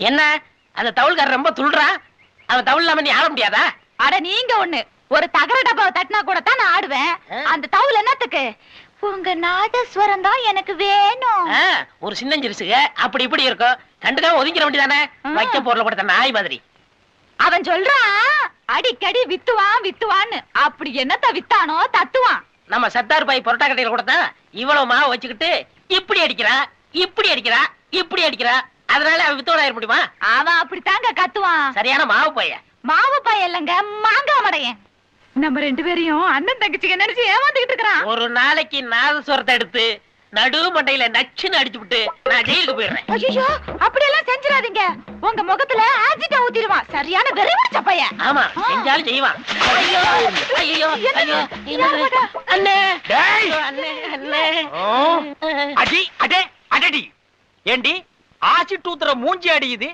என்ன அந்த தவுள்காரர் ரொம்ப துள்றான். அவன் தவுள் இல்லாம நீ ஆட முடியாதா? அட நீங்க ஒண்ணு, ஒரு தகர டப்பாவை தட்டினா கூட தான் நான் ஆடுவேன். அந்த தவுள் என்னத்துக்கு? உங்க நாதஸ்வரம் தான் எனக்கு வேணும். ஒரு சின்னஞ்சிரிசுக அப்படி இப்படி இருக்கும், கண்டுக்காம ஒதுங்கிற வேண்டியதானே. வைக்க பொருளை கொடுத்த நாய் மாதிரி. அவன் சொல்றான் அடிக்கடி வித்துவான் வித்துவான்னு. அப்படி என்னத்த வித்தானோ தத்துவான். நம்ம சத்தார் பாய் பொரோட்டா கடையில கொடுத்தா இவ்வளவு மாவு வச்சுக்கிட்டு இப்படி அடிக்கிறா இப்படி அடிக்கிறா இப்படி அடிக்கிறா. அதனால அவன் வித்தோட ஆயிட முடியுமா? அவன் அப்படித்தாங்க கத்துவான். சரியான மாவு பைய. மாவு பைய இல்லங்க, மாங்காய் மடையன். நம்ம ரெண்டு பேரையும் அண்ணன் தங்கச்சிக்கு நினைச்சு ஏமாந்துகிட்டு இருக்கிறான். ஒரு நாளைக்கு நாதஸ்வரத்தை எடுத்து நடு மண்டையில நச்சுன்னு அடிச்சு விட்டு நான் ஜெயிலுக்கு போயிடுறேன். ஐயோ அப்படி எல்லாம் செஞ்சிடாதீங்க. உங்க முகத்துல ஆசிட்ட ஊத்திடுவான். சரியான வெறிபிடிச்ச பையன். ஆமா, செஞ்சாலும் செய்வான். ஐயோ ஐயோ ஐயோ அண்ணே அண்ணே அண்ணே. அடி அடே அடடி. ஏண்டி ஆசி டூத்துற மூஞ்சி அடியுது?